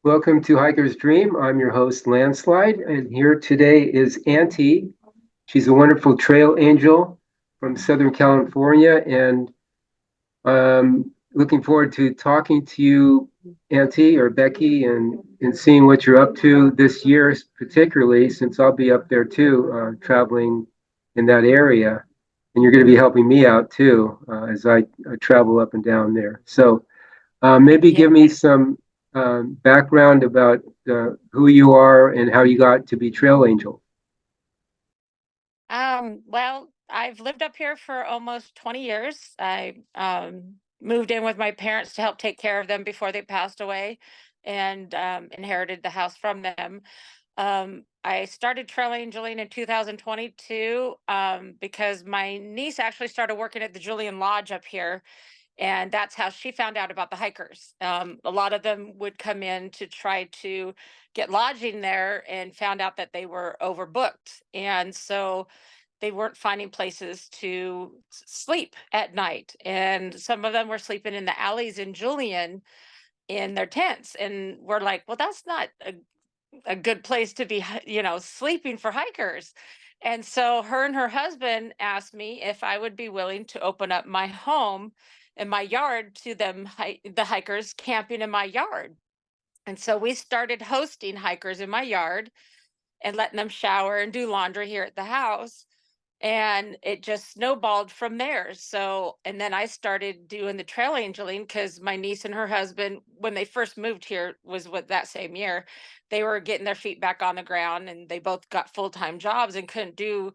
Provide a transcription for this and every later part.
Welcome to Hiker's Dream. I'm your host, Landslide, and here today is Auntie. She's a wonderful trail angel from Southern California, and looking forward to talking to you, Auntie or Becky, and seeing what you're up to this year, particularly since I'll be up there too, traveling in that area. And you're going to be helping me out too as I travel up and down there. So maybe Yeah. give me some background about who you are and how you got to be Trail Angel. Well, I've lived up here for almost 20 years. I moved in with my parents to help take care of them before they passed away and inherited the house from them. I started trail angeling in 2022 because my niece actually started working at the Julian Lodge up here, and that's how she found out about the hikers. A lot of them would come in to try to get lodging there and found out that they were overbooked. And so they weren't finding places to sleep at night. And some of them were sleeping in the alleys in Julian in their tents. And we're like, well, that's not a good place to be, sleeping for hikers. And so her and her husband asked me if I would be willing to open up my home and my yard to them, the hikers camping in my yard. And so we started hosting hikers in my yard and letting them shower and do laundry here at the house, and it just snowballed from there. So, and then I started doing the trail angeling because my niece and her husband, when they first moved here, was what that same year, they were getting their feet back on the ground, and they both got full-time jobs and couldn't do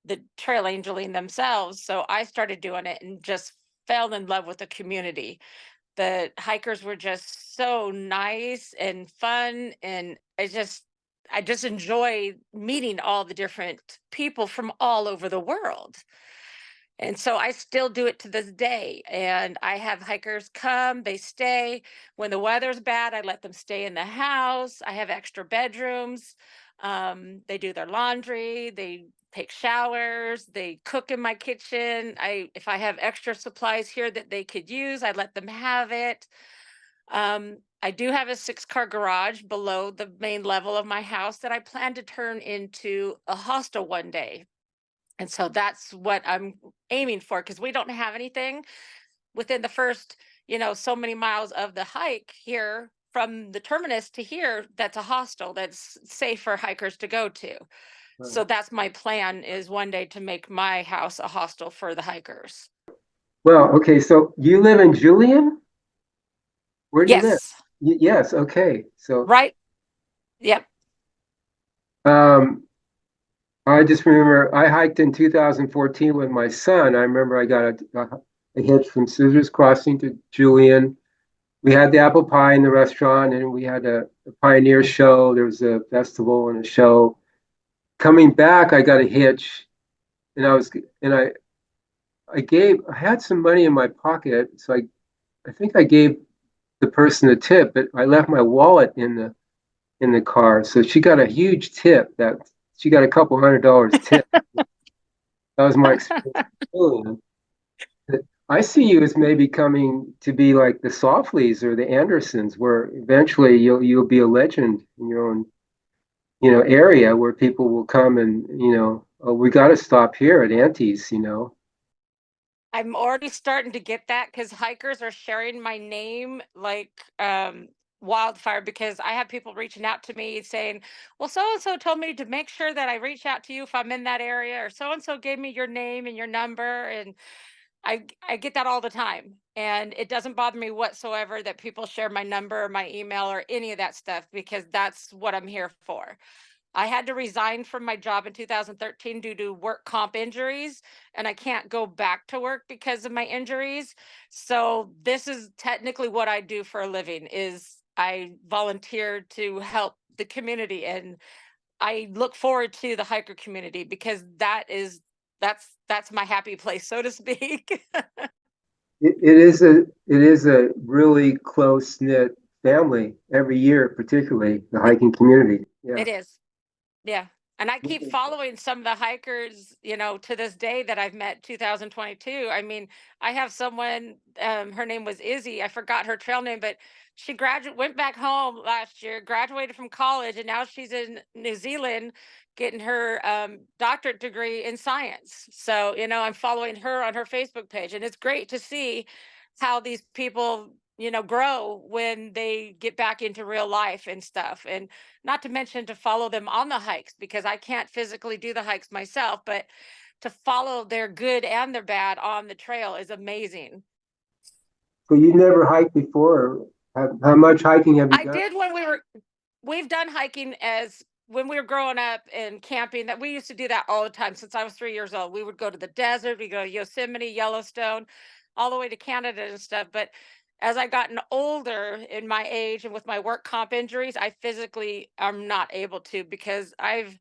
the trail angeling themselves. So I started doing it and just fell in love with the community. The hikers were just so nice and fun, and I just enjoy meeting all the different people from all over the world. And so I still do it to this day. And I have hikers come, they stay. When the weather's bad, I let them stay in the house. I have extra bedrooms. They do their laundry, they take showers, they cook in my kitchen. If I have extra supplies here that they could use, I let them have it. I do have a 6-car garage below the main level of my house that I plan to turn into a hostel one day. And so that's what I'm aiming for, because we don't have anything within the first, so many miles of the hike here from the terminus to here that's a hostel that's safe for hikers to go to. So that's my plan, is one day to make my house a hostel for the hikers. Well, okay, so you live in Julian? Where do you live? Yes. Yes, okay. So Right. Yep. um, I just remember I hiked in 2014 with my son. I remember I got a hitch from Scissors Crossing to Julian. We had the apple pie in the restaurant, and we had a pioneer show. There was a festival and a show. Coming back, I got a hitch, and I had some money in my pocket, so I think I gave the person a tip, but I left my wallet in the car. So she got a huge tip. That she got a couple $100 tip. That was my experience. I see you as maybe coming to be like the Softleys or the Andersons, where eventually you'll be a legend in your own area where people will come and oh, we got to stop here at Auntie's. I'm already starting to get that because hikers are sharing my name like wildfire, because I have people reaching out to me saying, well, so and so told me to make sure that I reach out to you if I'm in that area, or so and so gave me your name and your number. And I get that all the time. And it doesn't bother me whatsoever that people share my number or my email or any of that stuff, because that's what I'm here for. I had to resign from my job in 2013 due to work comp injuries, and I can't go back to work because of my injuries. So this is technically what I do for a living, is I volunteer to help the community, and I look forward to the hiker community because that's my happy place, so to speak. It is a really close knit family every year, particularly the hiking community. Yeah. It is. Yeah. And I keep following some of the hikers, to this day that I've met 2022. I mean, I have someone, her name was Izzy. I forgot her trail name, but she went back home last year, graduated from college, and now she's in New Zealand getting her doctorate degree in science. So, I'm following her on her Facebook page, and it's great to see how these people, grow when they get back into real life and stuff. And not to mention to follow them on the hikes, because I can't physically do the hikes myself, but to follow their good and their bad on the trail is amazing. So you never hiked before? How much hiking have you I done? did we've done hiking as when we were growing up and camping, that we used to do that all the time since I was 3 years old. We would go to the desert, we go to Yosemite, Yellowstone, all the way to Canada and stuff. But as I gotten older in my age and with my work comp injuries, I physically am not able to, because I've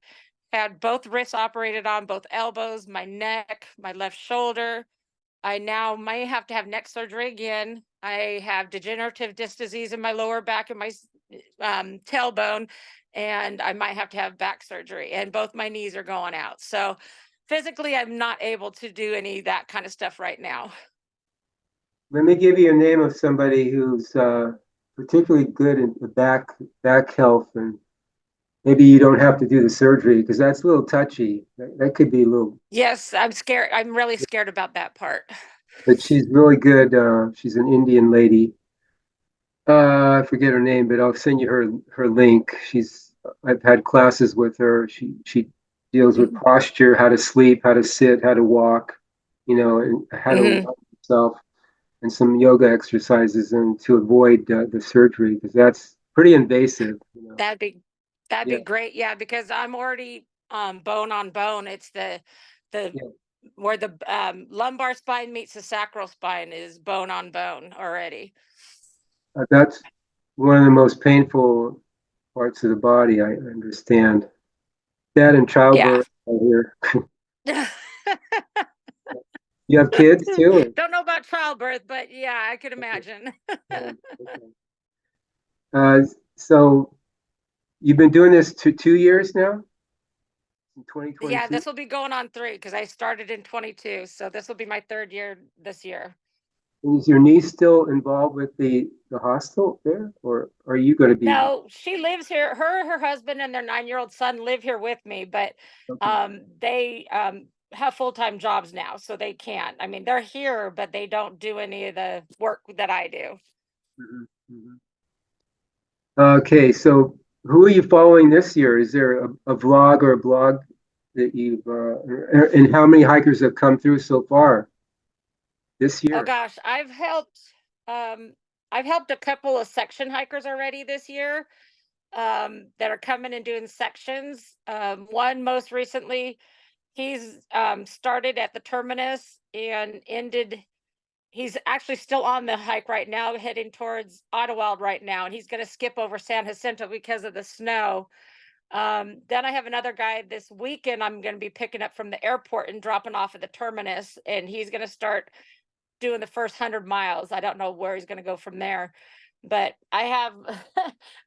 had both wrists operated on, both elbows, my neck, my left shoulder. I now may have to have neck surgery again. I have degenerative disc disease in my lower back and my tailbone, and I might have to have back surgery. And both my knees are going out. So physically, I'm not able to do any of that kind of stuff right now. Let me give you a name of somebody who's particularly good in the back health, and maybe you don't have to do the surgery because that's a little touchy. That could be a little, Yes, I'm scared. I'm really scared about that part. but she's really good. She's an Indian lady. I forget her name, but I'll send you her link. I've had classes with her. She deals with Mhm. posture, how to sleep, how to sit, how to walk, and how to Mhm. love yourself, and some yoga exercises, and to avoid the surgery because that's pretty invasive. That'd be that'd Yeah, be great. Yeah, because I'm already bone on bone. It's the yeah. where the lumbar spine meets the sacral spine is bone on bone already. That's one of the most painful parts of the body. I understand that in Yeah. childbirth. I hear. You have kids too? Don't know about childbirth, but yeah, I could Okay. imagine. Yeah, okay. Uh, so you've been doing this 2 years now, in Yeah, 2022. this will be going on 3 because I started in 22. So this will be my 3rd year this year. And is your niece still involved with the hostel there, or are you going to be? No, she lives here. Her husband and their 9-year-old son live here with me, but Okay. they have full-time jobs now, so they can't. I mean, they're here, but they don't do any of the work that I do. Mhm, mhm. Okay, so who are you following this year? Is there a vlog or a blog that and how many hikers have come through so far this Oh year? gosh, um I've helped a couple of section hikers already this year, that are coming and doing sections. One most recently, he's started at the terminus and ended. He's actually still on the hike right now, heading towards Ottawa right now, and he's going to skip over San Jacinto because of the snow. Then I have another guy this weekend I'm going to be picking up from the airport and dropping off at the terminus, and he's going to start doing the first 100 miles. I don't know where he's going to go from there, but I have,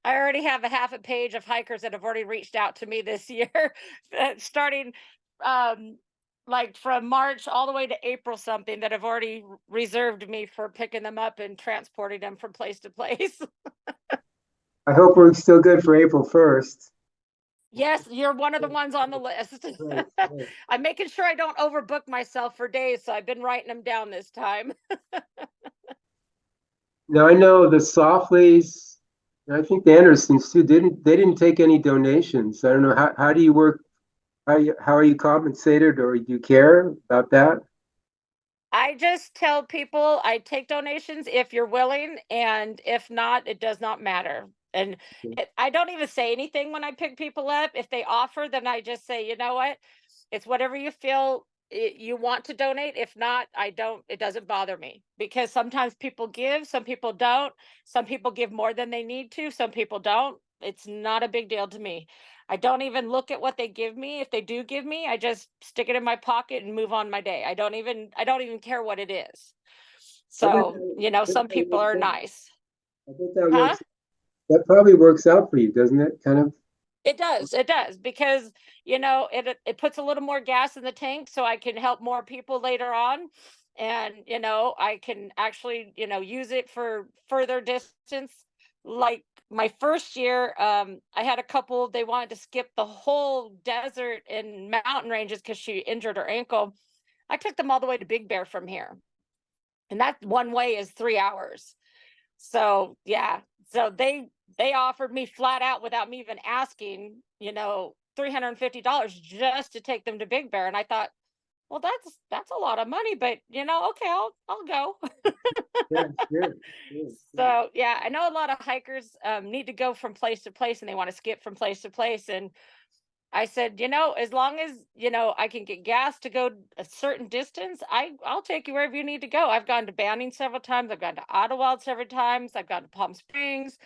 I already have a half a page of hikers that have already reached out to me this year, starting um, like from March all the way to April, something that have already reserved me for picking them up and transporting them from place to place. I hope we're still good for April 1st. Yes, you're one of the ones on the list. Right, right. I'm making sure I don't overbook myself for days, so I've been writing them down this time. Now I know the Softleys, and I think the Andersons too, they didn't take any donations. I don't know how do you work, how are you compensated, or do you care about that? I just tell people I take donations if you're willing, and if not, it does not matter. And I don't even say anything when I pick people up. If they offer, then I just say, you know what? It's whatever you feel you want to donate. If not, I don't, it doesn't bother me, because sometimes people give, some people don't. Some people give more than they need to, some people don't. It's not a big deal to me. I don't even look at what they give me. If they do give me, I just stick it in my pocket and move on my day. I don't even care what it is. I bet So, some that people works are out. nice. I bet that Huh? works. That probably works out for you, doesn't it? Kind of. It does, because it puts a little more gas in the tank so I can help more people later on. And I can actually use it for further distance. Like my first year, I had a couple, they wanted to skip the whole desert and mountain ranges because she injured her ankle. I took them all the way to Big Bear from here, and that one way is 3 hours. So yeah, so they offered me flat out without me even asking, $350 just to take them to Big Bear. And I thought, well, that's a lot of money, but okay, I'll go. Yeah, sure, sure, sure. So yeah, I know a lot of hikers need to go from place to place, and they want to skip from place to place. And I said, as long as, I can get gas to go a certain distance, I'll take you wherever you need to go. I've gone to Banning several times. I've gone to Ottawa several times. I've gone to Palm Springs.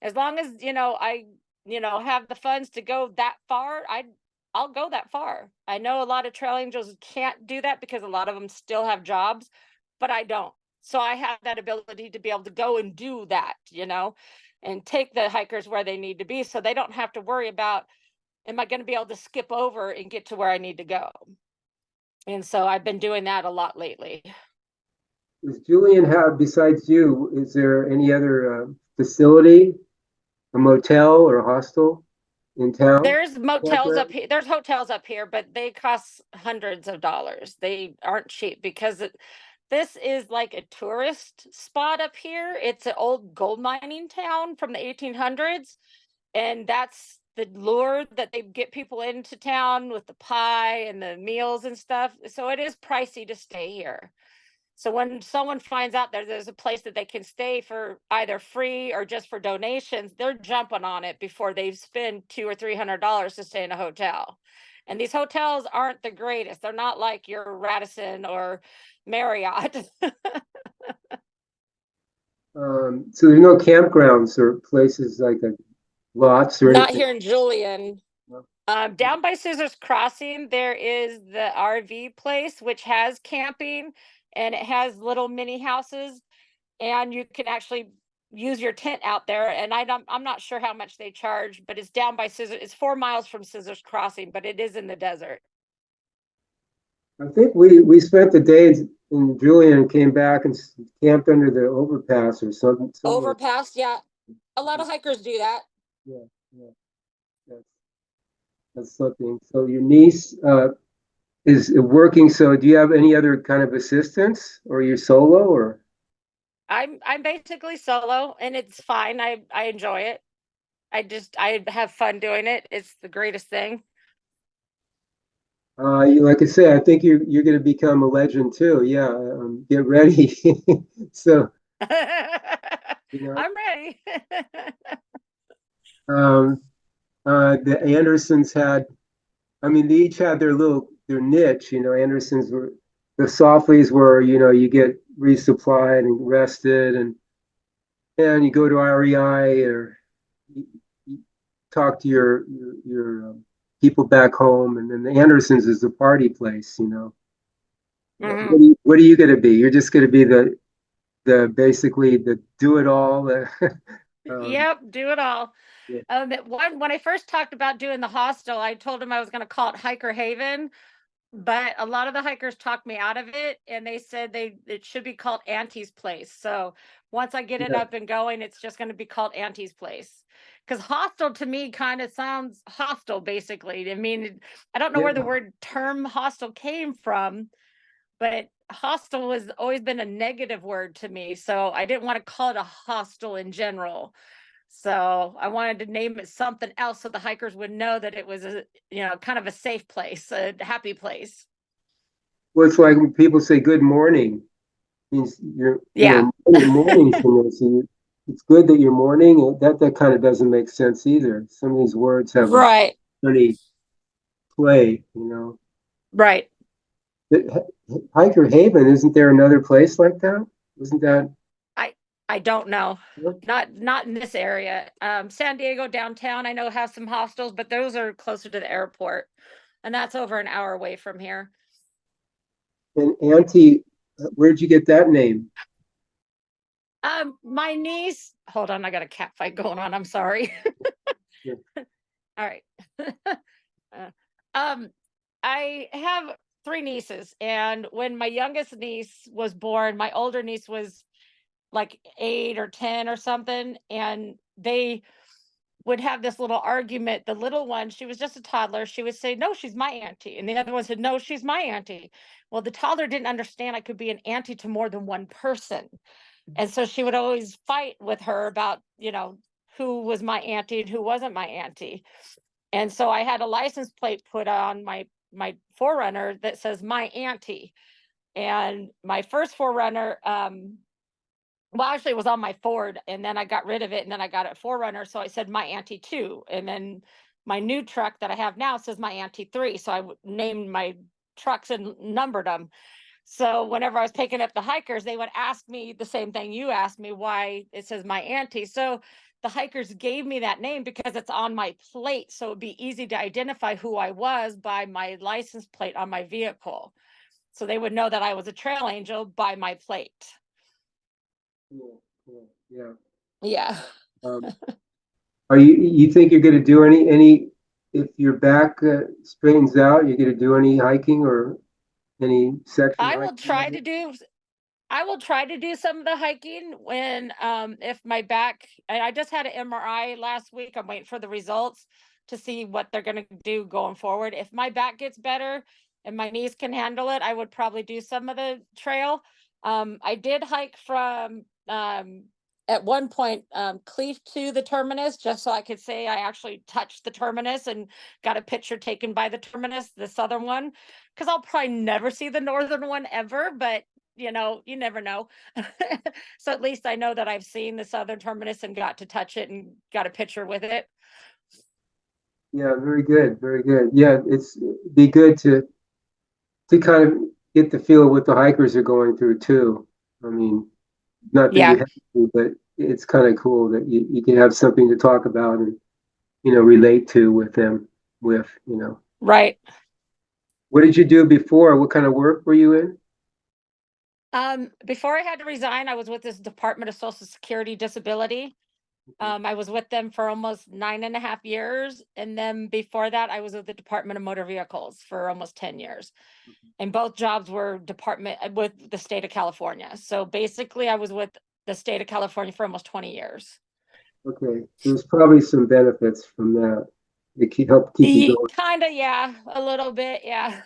As long as, I, have the funds to go that far, I'll go that far. I know a lot of trail angels can't do that because a lot of them still have jobs, but I don't. So I have that ability to be able to go and do that, and take the hikers where they need to be so they don't have to worry about, am I going to be able to skip over and get to where I need to go? And so I've been doing that a lot lately. Does Julian have, besides you, is there any other facility, a motel or a hostel in town? There's motels Campground? up here. There's hotels up here, but they cost hundreds of dollars. They aren't cheap because this is like a tourist spot up here. It's an old gold mining town from the 1800s. And that's the lure that they get people into town with the pie and the meals and stuff. So it is pricey to stay here. So when someone finds out there's a place that they can stay for either free or just for donations, they're jumping on it before they spend $200 or $300 to stay in a hotel. And these hotels aren't the greatest. They're not like your Radisson or Marriott. So there's no campgrounds or places like a lots or Not anything? here in Julian. No? Down by Scissors Crossing, there is the RV place, which has camping, and it has little mini houses, and you can actually use your tent out there. And I'm not sure how much they charge, but it's down by Scissors. It's 4 miles from Scissors Crossing, but it is in the desert. I think we spent the day in Julian and came back and camped under the overpass or something somewhere. Overpass, yeah. A lot of hikers do that. Yeah, yeah, that's that's something. So your niece is working. So do you have any other kind of assistance, or are you solo, or? I'm basically solo, and it's fine. I enjoy it. I have fun doing it. It's the greatest thing. Like I say, I think you're going to become a legend too. Yeah, get ready. So you know, I'm ready. um, the Andersons had. I mean, they each had their niche. Andersons were the Sofleys were. You get resupplied and rested, and you go to REI or you talk to your people back home, and then the Andersons is the party place. Mhm. What are you going to be? You're just going to be the basically the do it all. Um, Yep, do it all. yeah, When I first talked about doing the hostel, I told him I was going to call it Hiker Haven, but a lot of the hikers talked me out of it, and they said it should be called Auntie's Place. So once I get it yeah, up and going, it's just going to be called Auntie's Place. Because hostel to me kind of sounds hostile, basically. I mean, I don't know where the yeah. word term hostel came from, but hostel has always been a negative word to me. So I didn't want to call it a hostel in general. So I wanted to name it something else so the hikers would know that it was kind of a safe place, a happy place. Well, it's like when people say good morning, means Yeah. morning for this. And it's good that you're mourning. That kind of doesn't make sense either. Some of these words have a Right. funny play. Right. Hiker Haven, isn't there another place like that? Isn't that? I I don't know. Not in this area. San Diego downtown, I know has some hostels, but those are closer to the airport. And that's over an hour away from here. And Auntie, where'd you get that name? My niece, hold on, I got a cat fight going on. I'm sorry. Yeah. All right. Uh, I have three nieces, and when my youngest niece was born, my older niece was like 8 or 10 or something, and they would have this little argument. The little one, she was just a toddler. She would say, "No, she's my auntie." And the other one said, "No, she's my auntie." Well, the toddler didn't understand I could be an auntie to more than one person. And so she would always fight with her about, who was my auntie and who wasn't my auntie. And so I had a license plate put on my forerunner that says my auntie. And my first forerunner, well, actually, it was on my Ford, and then I got rid of it, and then I got a forerunner. So I said my auntie two, and then my new truck that I have now says my auntie three. So named my trucks and numbered them. So whenever I was picking up the hikers, they would ask me the same thing you asked me, why it says my auntie. So the hikers gave me that name because it's on my plate. So it'd be easy to identify who I was by my license plate on my vehicle. So they would know that I was a trail angel by my plate. Cool, cool. Yeah. Yeah. Um, are you think you're going to do any if your back straightens out, you're going to do any hiking or any section I will hiking? try to do I will try to do some of the hiking when if my back, I just had an MRI last week. I'm waiting for the results to see what they're going to do going forward. If my back gets better and my knees can handle it, I would probably do some of the trail. I did hike from at one point Cleef to the terminus just so I could say I actually touched the terminus and got a picture taken by the terminus, the southern one, because I'll probably never see the northern one ever, but you never know. So at least I know that I've seen the southern terminus and got to touch it and got a picture with it. Yeah, very good, very good. Yeah, it's be good to kind of get the feel of what the hikers are going through too. I mean, not that you Yeah, have to, but it's kind of cool that you can have something to talk about and relate to with them. right. What did you do before? What kind of work were you in? Before I had to resign, I was with this Department of Social Security Disability. Okay. I was with them for almost 9.5 years. And then before that, I was with the Department of Motor Vehicles for almost 10 years. And both jobs were department with the state of California. So basically, I was with the state of California for almost 20 years. Okay. There's probably some benefits from that. Help keep you going. Kind of, yeah, a little bit, yeah.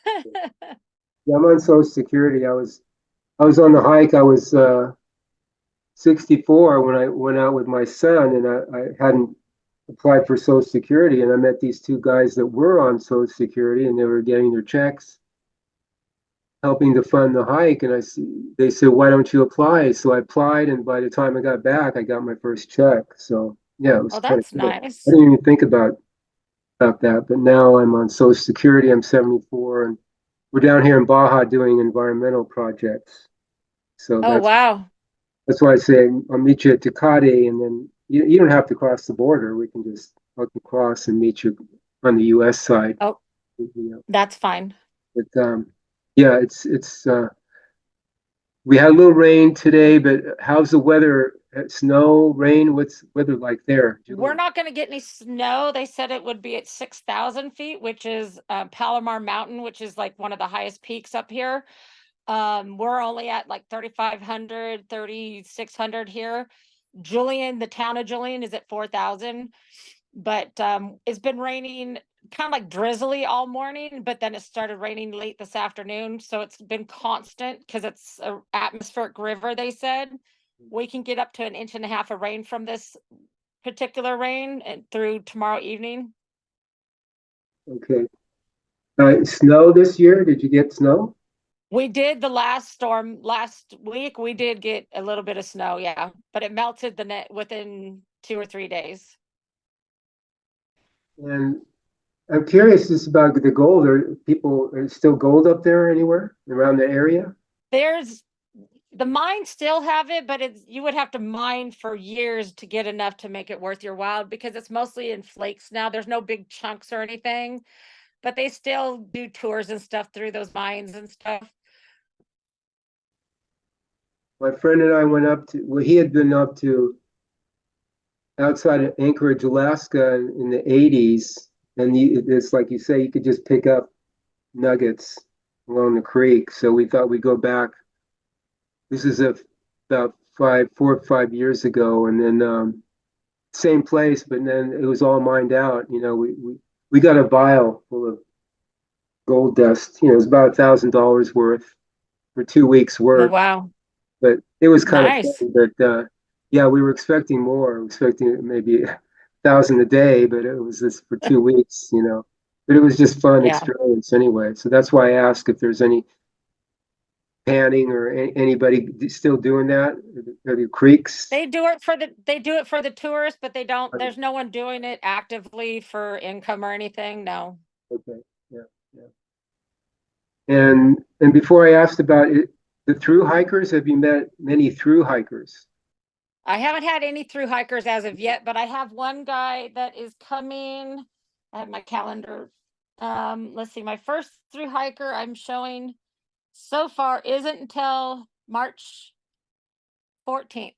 Yeah, I'm on Social Security. I was on the hike. I was 64 when I went out with my son, and I hadn't applied for Social Security, and I met these two guys that were on Social Security, and they were getting their checks, helping to fund the hike. And they said, "Why don't you apply?" So I applied, and by the time I got back, I got my first check. So yeah, it was Oh, kind of that's cool. I nice. didn't even think about that, but now I'm on Social Security. I'm 74, and we're down here in Baja doing environmental projects. So Oh, wow. that's why I say I'll meet you at Tecate, and then you don't have to cross the border. We can just I can cross and meet you on the U.S. side. Oh, You know. that's fine. But yeah, it's we had a little rain today, but how's the weather? Snow, rain? What's weather like there, We're Julie? not going to get any snow. They said it would be at 6,000 feet, which is Palomar Mountain, which is like one of the highest peaks up here. We're only at like 3,500, 3,600 here. Julian, the town of Julian is at 4,000, but it's been raining kind of like drizzly all morning, but then it started raining late this afternoon. So it's been constant because it's an atmospheric river, they said. We can get up to an inch and a half of rain from this particular rain and through tomorrow evening. Okay. Snow this year? Did you get snow? We did the last storm last week. We did get a little bit of snow, yeah, but it melted the net within 2 or 3 days. And I'm curious just about the gold. Are still gold up there anywhere around the area? There's the mines still have it, but it's you would have to mine for years to get enough to make it worth your while because it's mostly in flakes now. There's no big chunks or anything, but they still do tours and stuff through those mines and stuff. My friend and I went up to, well, he had been up to outside of Anchorage, Alaska in the 80s. and it's like you say, you could just pick up nuggets along the creek. So we thought we'd go back. This is about 4 or 5 years ago, and then same place, but then it was all mined out. We got a vial full of gold dust. It was about $1,000 worth for 2 weeks Oh, work, wow. but it was kind of Nice. fun. But yeah, we were expecting more. We were expecting maybe 1,000 a day, but it was just for 2 weeks. But it was just fun Yeah. experience anyway. So that's why I asked if there's any panning or anybody still doing that. Are there creeks? They do it for the tourists, but there's no one doing it actively for income or anything. No. Okay, yeah, yeah. And before I asked about it, the through hikers, have you met many through hikers? I haven't had any through hikers as of yet, but I have one guy that is coming. I have my calendar. Let's see, my first through hiker I'm showing so far isn't until March 14th.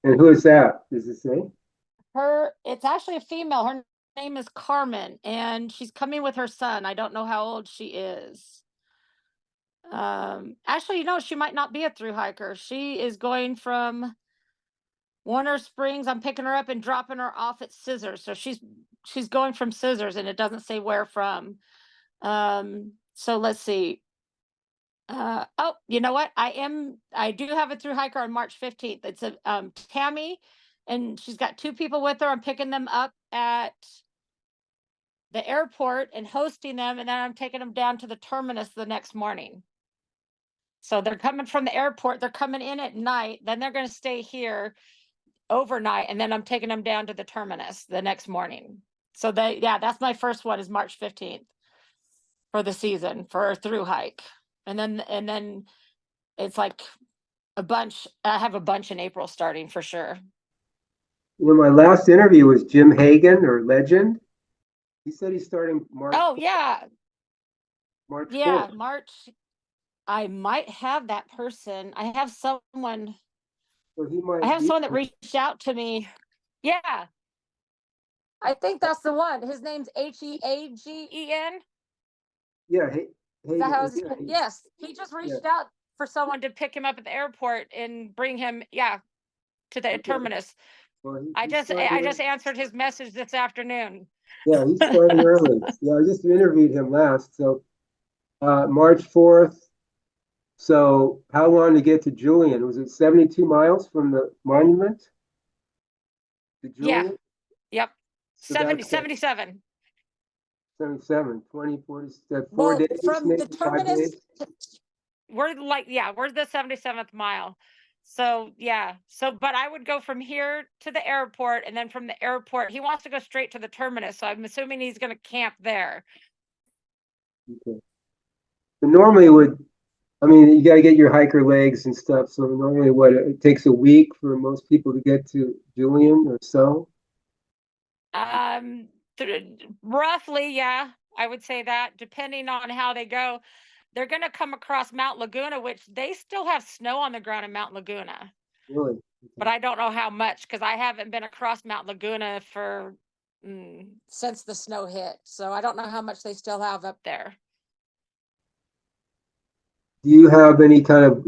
And who is that? Does it say? It's actually a female. Her name is Carmen, and she's coming with her son. I don't know how old she is. Actually, she might not be a through hiker. She is going from Warner Springs. I'm picking her up and dropping her off at Scissors. So she's going from Scissors, and it doesn't say where from. So let's see. Oh, you know what? I do have a through hiker on March 15th. It's a Tammy, and she's got two people with her. I'm picking them up at the airport and hosting them, and then I'm taking them down to the terminus the next morning. So they're coming from the airport, they're coming in at night, then they're going to stay here overnight, and then I'm taking them down to the terminus the next morning. So yeah, that's my first one is March 15th for the season for a through hike. And then it's like a bunch. I have a bunch in April starting for sure. My last interview was Jim Hagan or Legend. He said he's starting Oh yeah, March yeah, 4th. March. I might have that person. So he I might have be. someone that reached out to me. Yeah, I think that's the one. His name's Heagen. Yeah, Is that how Hagan. it's? Yes, he just Yeah, reached out for someone to pick him up at the airport and bring him, yeah, to the okay. terminus. Well, I he's just starting I early. just answered his message this afternoon. Yeah, he's starting early. Yeah, I just interviewed him last. So March 4th. So how long to get to Julian? Was it 72 miles from the monument to Yeah, Julian? yep. So 70, that's 77. 77, 20, 40, that's four Well, days, from the maybe 5 days. terminus, we're the 77th mile. So yeah, but I would go from here to the airport, and then from the airport, he wants to go straight to the terminus. So I'm assuming he's going to camp there. Okay. But normally I mean, you got to get your hiker legs and stuff. So normally it takes a week for most people to get to Julian or so. Um, Roughly, yeah, I would say that depending on how they go, they're going to come across Mount Laguna, which they still have snow on the ground in Mount Laguna, Really? but Okay. I don't know how much because I haven't been across Mount Laguna for since the snow hit. So I don't know how much they still have up there. Do you have any kind of,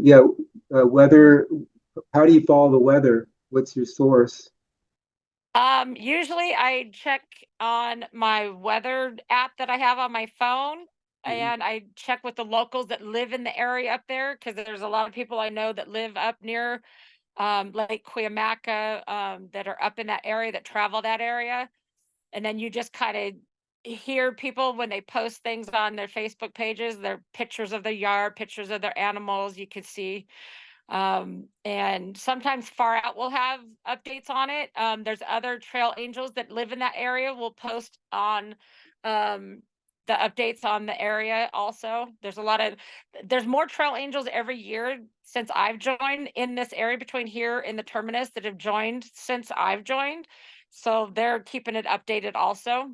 weather? How do you follow the weather? What's your source? Usually I check on my weather app that I have on my phone, Mhm. and I check with the locals that live in the area up there because there's a lot of people I know that live up near Lake Cuyamaca, that are up in that area that travel that area. And then you just kind of hear people when they post things on their Facebook pages, their pictures of their yard, pictures of their animals, you could see. And sometimes Far Out will have updates on it. There's other trail angels that live in that area will post on um the updates on the area also. There's more trail angels every year since I've joined in this area between here and the terminus that have joined since I've joined. So they're keeping it updated also.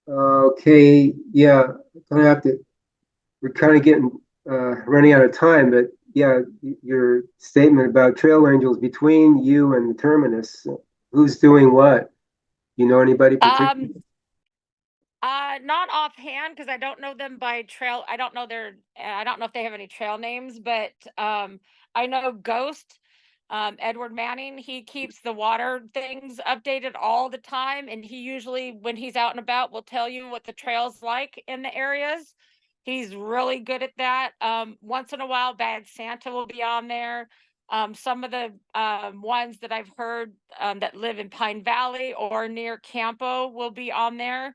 Okay, yeah, gonna have to. We're kind of getting running out of time, but yeah, your statement about trail angels between you and the terminus, who's doing what? You know anybody particular? Not offhand because I don't know them by trail. I don't know I don't know if they have any trail names, but I know Ghost, Edward Manning. He keeps the water things updated all the time, and he usually, when he's out and about, will tell you what the trail's like in the areas. He's really good at that. Once in a while, Bad Santa will be on there. Some of the ones that I've heard that live in Pine Valley or near Campo will be on there.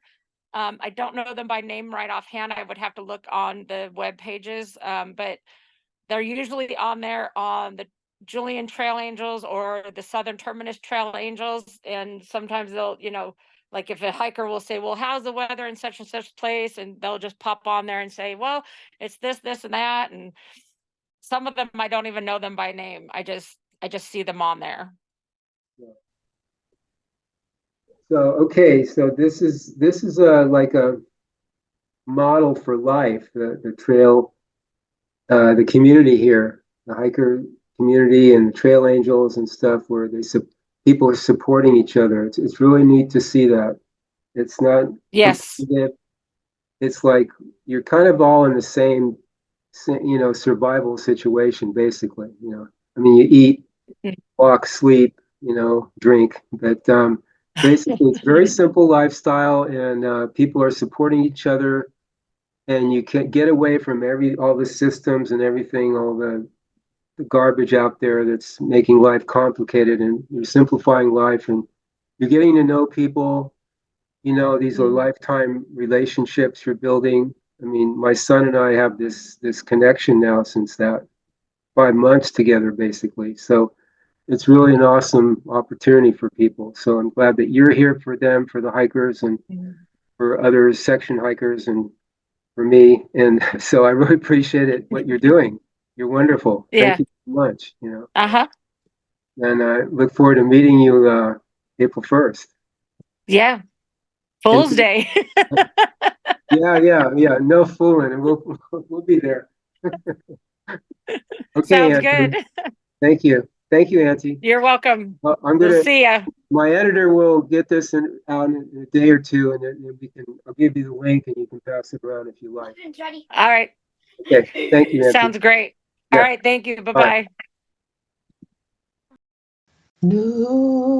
I don't know them by name right offhand. I would have to look on the web pages, but they're usually on there on the Julian Trail Angels or the Southern Terminus Trail Angels. And sometimes they'll, like if a hiker will say, well, how's the weather in such and such place? And they'll just pop on there and say, well, it's this and that. And some of them, I don't even know them by name. I just see them on there. So okay, so this is a like a model for life. The trail, the community here, the hiker community and the trail angels and stuff, where people are supporting each other. It's really neat to see that. It's not Yes. competitive. It's like you're kind of all in the same, survival situation, basically. I mean, you eat, walk, sleep, drink, but basically, it's very simple lifestyle, and people are supporting each other, and you can get away from all the systems and everything, all the garbage out there that's making life complicated, and you're simplifying life, and you're getting to know people. These are lifetime relationships you're building. I mean, my son and I have this connection now since that 5 months together, basically. So it's really an awesome opportunity for people. So I'm glad that you're here for them, for the hikers, and for other section hikers, and for me. And so I really appreciate it, what you're doing. You're wonderful. Thank Yeah. you so much. Uh-huh. And I look forward to meeting you April 1st. Yeah. And Fool's Day. yeah. No fooling, and we'll be there. Okay, Sounds Anthony. good. Thank you, Auntie. You're welcome. I'm We'll gonna. see ya. My editor will get this out in a day or two, and then I'll give you the link, and you can pass it around if you like. All right. Okay. Thank you, Auntie. Sounds great. All Yeah. right. Thank you. Bye. Bye-bye. No.